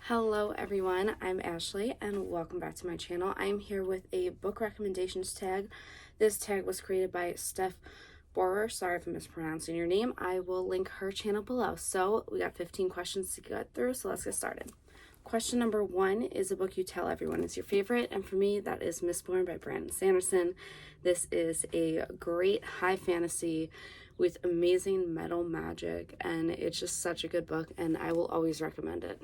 Hello everyone, I'm Ashley and welcome back to my channel. I'm here with a book recommendations tag. This tag was created by Steph Bohrer. Sorry if I'm mispronouncing your name. I will link her channel below. So we got 15 questions to get through, so let's get started. Question number 1 is a book you tell everyone is your favorite, and for me that is Mistborn by Brandon Sanderson. This is a great high fantasy with amazing metal magic, and it's just such a good book and I will always recommend it.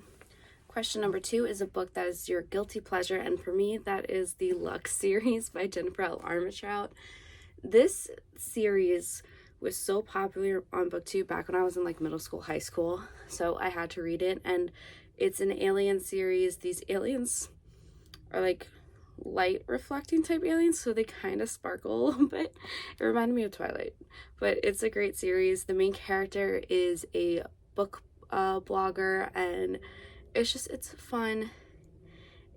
Question number 2 is a book that is your guilty pleasure, and for me, that is the Lux series by Jennifer L. Armentrout. This series was so popular on BookTube back when I was in like middle school, high school, so I had to read it, and it's an alien series. These aliens are like light reflecting type aliens, so they kind of sparkle a little bit. It reminded me of Twilight, but it's a great series. The main character is a book blogger, and it's fun.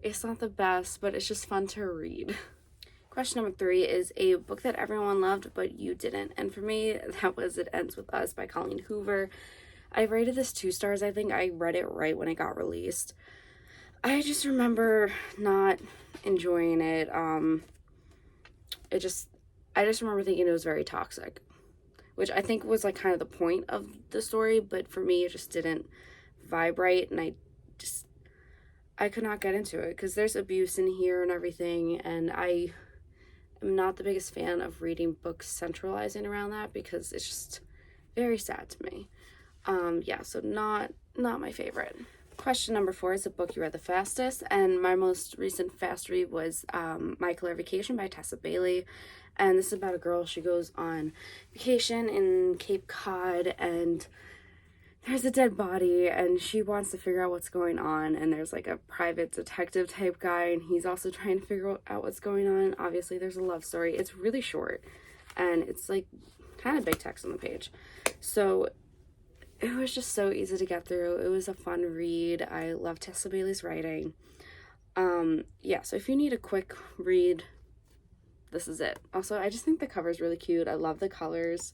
It's not the best, but it's just fun to read. Question number 3 is a book that everyone loved, but you didn't. And for me, that was It Ends With Us by Colleen Hoover. I rated this 2 stars. I think I read it right when it got released. I just remember not enjoying it. I just remember thinking it was very toxic, which I think was like kind of the point of the story, but for me, it just didn't vibe right, and I could not get into it because there's abuse in here and everything, and I am not the biggest fan of reading books centralizing around that because it's just very sad to me. Yeah, so not my favorite. Question number 4 is a book you read the fastest, and my most recent fast read was My Clarification by Tessa Bailey, and this is about a girl. She goes on vacation in Cape Cod, and there's a dead body, and she wants to figure out what's going on, and there's like a private detective type guy, and he's also trying to figure out what's going on. Obviously there's a love story. It's really short, and it's like kind of big text on the page, so it was just so easy to get through. It was a fun read. I love Tessa Bailey's writing. Yeah, so if you need a quick read, this is it. Also, I just think the cover is really cute. I love the colors.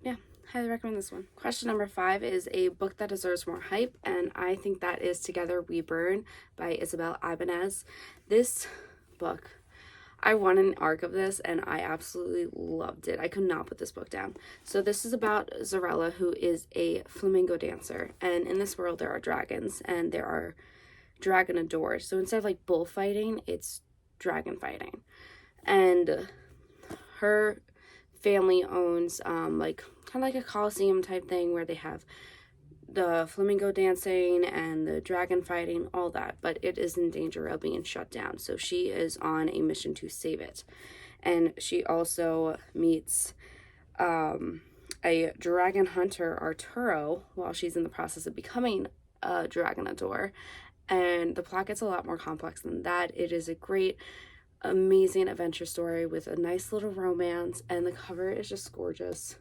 Yeah, highly recommend this one. Question number 5 is a book that deserves more hype, and I think that is Together We Burn by Isabel Ibanez. This book, I won an ARC of this, and I absolutely loved it. I could not put this book down. So this is about Zarella, who is a flamingo dancer, and in this world there are dragons, and there are dragonadors. So instead of like bullfighting, it's dragon fighting. And her family owns like kind of like a coliseum type thing where they have the flamingo dancing and the dragon fighting, all that, but it is in danger of being shut down, so she is on a mission to save it. And she also meets a dragon hunter, Arturo, while she's in the process of becoming a dragonador, and the plot gets a lot more complex than that. It is a great, amazing adventure story with a nice little romance, and the cover is just gorgeous.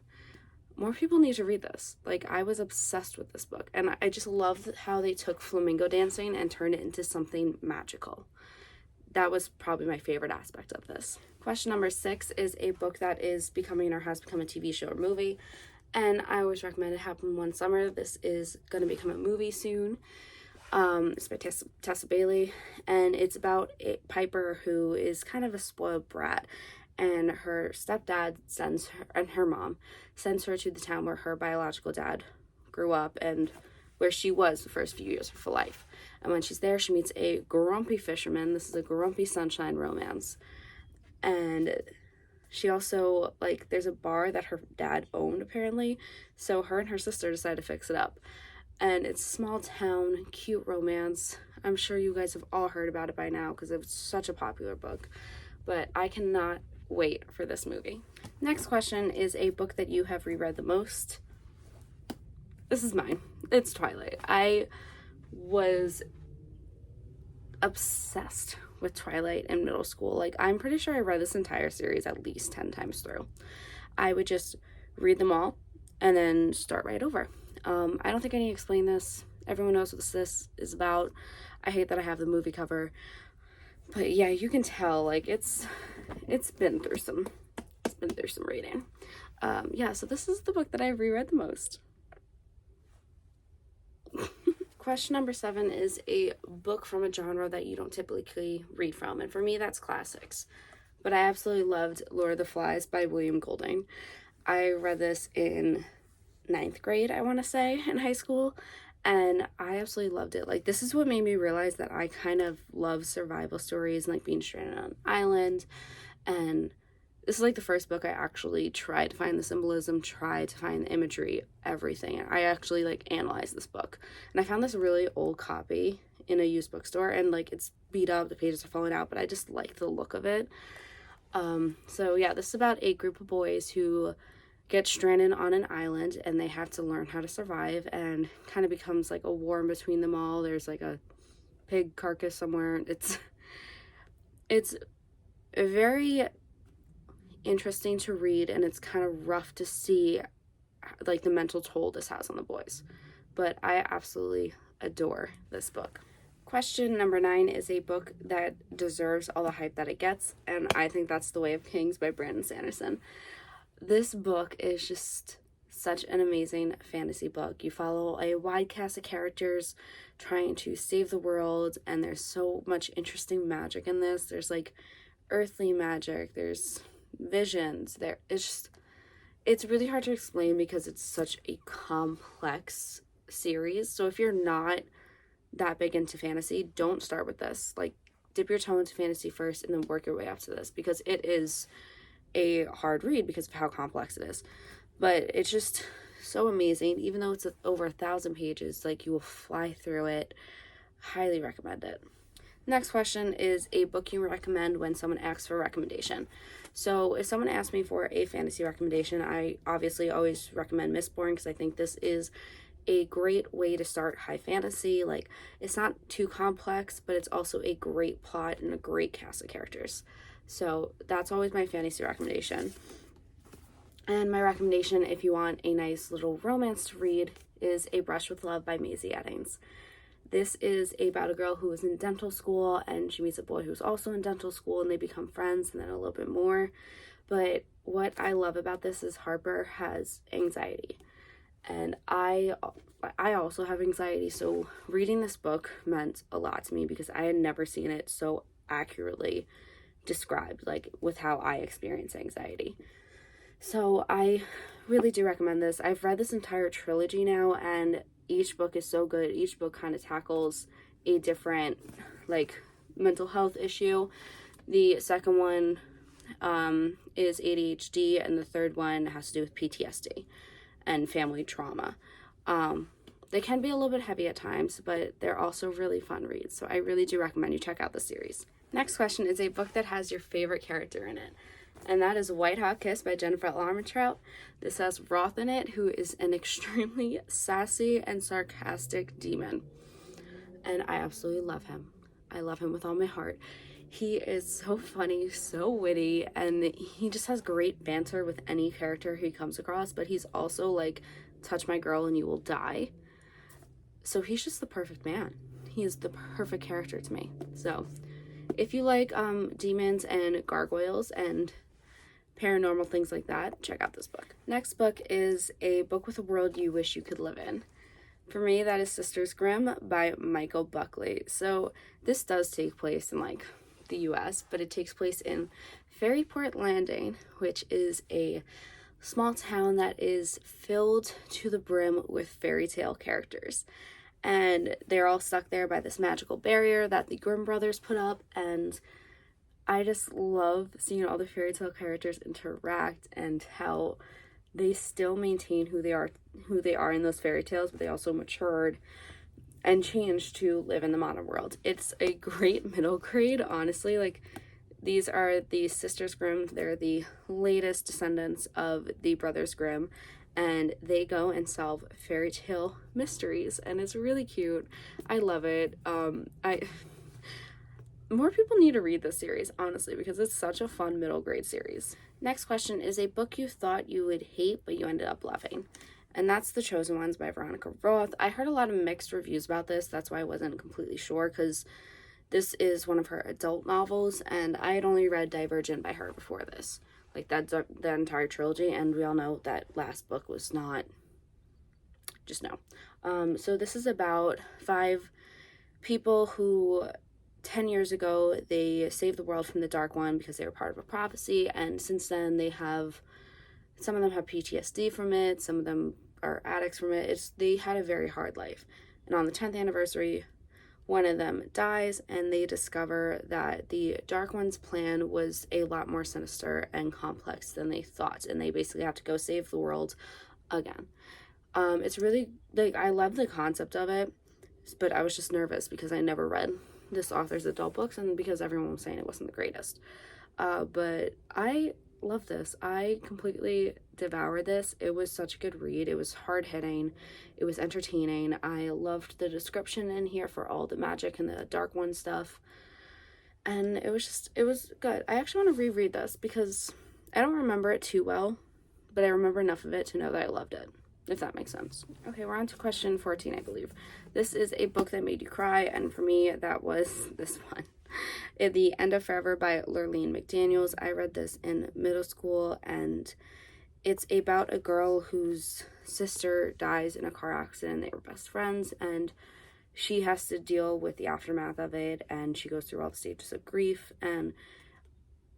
More people need to read this. Like, I was obsessed with this book, and I just love how they took flamingo dancing and turned it into something magical. That was probably my favorite aspect of this. Question number 6 is a book that is becoming or has become a TV show or movie, and I always recommend it happen one summer. This is going to become a movie soon. It's by Tessa Bailey, and it's about Piper, who is kind of a spoiled brat, and her stepdad and her mom sends her to the town where her biological dad grew up and where she was the first few years of her life. And when she's there, she meets a grumpy fisherman. This is a grumpy sunshine romance. And she also, like, there's a bar that her dad owned apparently, so her and her sister decide to fix it up. And it's a small town, cute romance. I'm sure you guys have all heard about it by now because it was such a popular book, but I cannot wait for this movie. Next question is a book that you have reread the most. This is mine. It's Twilight. I was obsessed with Twilight in middle school. Like, I'm pretty sure I read this entire series at least 10 times through. I would just read them all and then start right over. I don't think I need to explain this. Everyone knows what this is about. I hate that I have the movie cover, but yeah, you can tell, like, it's been through some reading. Yeah, so this is the book that I've reread the most. Question number 7 is a book from a genre that you don't typically read from, and for me that's classics. But I absolutely loved Lord of the Flies by William Golding. I read this in 9th grade, I want to say, in high school, and I absolutely loved it. Like, this is what made me realize that I kind of love survival stories and like being stranded on an island. And this is like the first book I actually tried to find the symbolism, tried to find the imagery, everything. I actually like analyzed this book, and I found this really old copy in a used bookstore, and like it's beat up, the pages are falling out, but I just like the look of it. So yeah, this is about a group of boys who get stranded on an island, and they have to learn how to survive, and kind of becomes like a war in between them all. There's like a pig carcass somewhere. It's very interesting to read, and it's kind of rough to see like the mental toll this has on the boys, but I absolutely adore this book. Question number 9 is a book that deserves all the hype that it gets, and I think that's The Way of Kings by Brandon Sanderson. This book is just such an amazing fantasy book. You follow a wide cast of characters trying to save the world, and there's so much interesting magic in this. There's like earthly magic, there's visions, it's really hard to explain because it's such a complex series. So if you're not that big into fantasy, don't start with this. Like, dip your toe into fantasy first and then work your way up to this, because it is a hard read because of how complex it is. But it's just so amazing. Even though it's over 1,000 pages, like, you will fly through it. Highly recommend it. Next question is a book you recommend when someone asks for a recommendation. So if someone asks me for a fantasy recommendation, I obviously always recommend Mistborn, because I think this is a great way to start high fantasy. Like, it's not too complex, but it's also a great plot and a great cast of characters. So that's always my fantasy recommendation. And my recommendation, if you want a nice little romance to read, is A Brush with Love by Maisie Eddings. This is about a girl who is in dental school, and she meets a boy who's also in dental school, and they become friends, and then a little bit more. But what I love about this is Harper has anxiety, and I also have anxiety, so reading this book meant a lot to me because I had never seen it so accurately described, like with how I experience anxiety. So I really do recommend this. I've read this entire trilogy now, and each book is so good. Each book kind of tackles a different like mental health issue. The second one is ADHD, and the third one has to do with PTSD and family trauma. They can be a little bit heavy at times, but they're also really fun reads. So I really do recommend you check out the series. Next question is a book that has your favorite character in it, and that is White Hot Kiss by Jennifer Armentrout. This has Roth in it, who is an extremely sassy and sarcastic demon, and I absolutely love him. I love him with all my heart. He is so funny, so witty, and he just has great banter with any character he comes across, but he's also like, touch my girl and you will die. So he's just the perfect man. He is the perfect character to me. So if you like demons and gargoyles and paranormal things like that, check out this book. Next book is a book with a world you wish you could live in. For me, that is Sisters Grimm by Michael Buckley. So this does take place in like the US, but it takes place in Ferryport Landing, which is a small town that is filled to the brim with fairy tale characters. And they're all stuck there by this magical barrier that the Grimm brothers put up, and I just love seeing all the fairy tale characters interact and how they still maintain who they are in those fairy tales, but they also matured and changed to live in the modern world. It's a great middle grade, honestly. Like, these are the Sisters Grimm. They're the latest descendants of the Brothers Grimm, and they go and solve fairy tale mysteries, and it's really cute. I love it. More people need to read this series, honestly, because it's such a fun middle grade series. Next question is a book you thought you would hate, but you ended up loving. And that's The Chosen Ones by Veronica Roth. I heard a lot of mixed reviews about this. That's why I wasn't completely sure, because this is one of her adult novels, and I had only read Divergent by her before this. Like, that's the entire trilogy, and we all know that last book was not just know. So this is about 5 people who 10 years ago they saved the world from the Dark One because they were part of a prophecy, and since then some of them have PTSD from it, some of them are addicts from it. They had a very hard life. And on the 10th anniversary, one of them dies, and they discover that the Dark One's plan was a lot more sinister and complex than they thought, and they basically have to go save the world again. It's really, like, I love the concept of it, but I was just nervous because I never read this author's adult books, and because everyone was saying it wasn't the greatest. But I love this. I completely devoured this. It was such a good read. It was hard-hitting. It was entertaining. I loved the description in here for all the magic and the Dark One stuff. And it was good. I actually want to reread this because I don't remember it too well, but I remember enough of it to know that I loved it, if that makes sense. Okay, we're on to question 14, I believe. This is a book that made you cry, and for me, that was this one. The End of Forever by Lurleen McDaniels. I read this in middle school, and it's about a girl whose sister dies in a car accident. They were best friends, and she has to deal with the aftermath of it, and she goes through all the stages of grief, and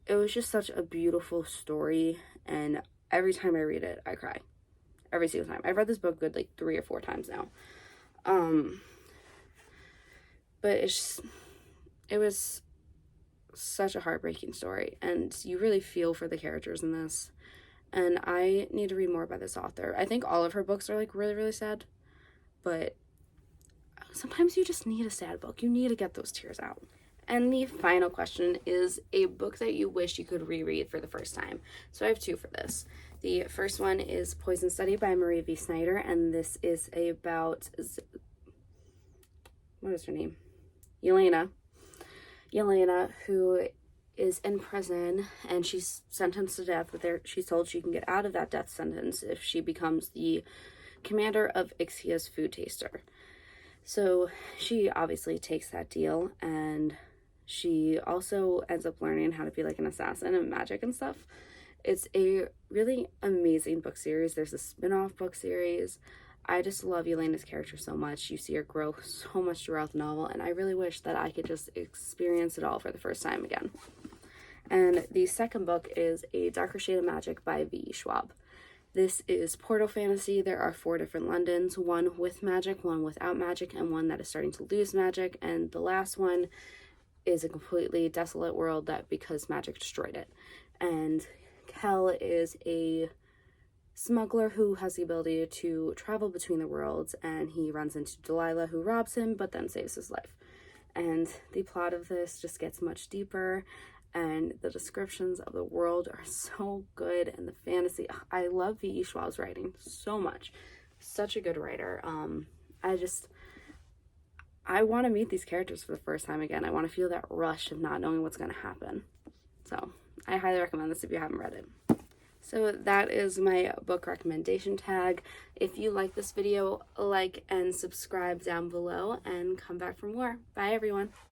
it was just such a beautiful story, and every time I read it, I cry. Every single time. I've read this book like 3 or 4 times now. But it was such a heartbreaking story, and you really feel for the characters in this. And I need to read more by this author. I think all of her books are like really, really sad, but sometimes you just need a sad book. You need to get those tears out. And the final question is a book that you wish you could reread for the first time. So I have 2 for this. The first one is Poison Study by Marie V. Snyder, and this is about, what is her name? Yelena, who is in prison, and she's sentenced to death, but she's told she can get out of that death sentence if she becomes the commander of Ixia's food taster. So she obviously takes that deal, and she also ends up learning how to be like an assassin and magic and stuff. It's a really amazing book series. There's a spin-off book series. I just love Yelena's character so much. You see her grow so much throughout the novel, and I really wish that I could just experience it all for the first time again. And the second book is A Darker Shade of Magic by V. Schwab. This is Portal Fantasy. There are 4 different Londons, one with magic, one without magic, and one that is starting to lose magic, and the last one is a completely desolate world that because magic destroyed it. And Kel is a smuggler who has the ability to travel between the worlds, and he runs into Delilah, who robs him but then saves his life. And the plot of this just gets much deeper, and the descriptions of the world are so good, and the fantasy. I love V.E. Schwab's writing so much. Such a good writer. I want to meet these characters for the first time again. I want to feel that rush of not knowing what's going to happen. So I highly recommend this if you haven't read it. So that is my book recommendation tag. If you like this video, like and subscribe down below, and come back for more. Bye, everyone.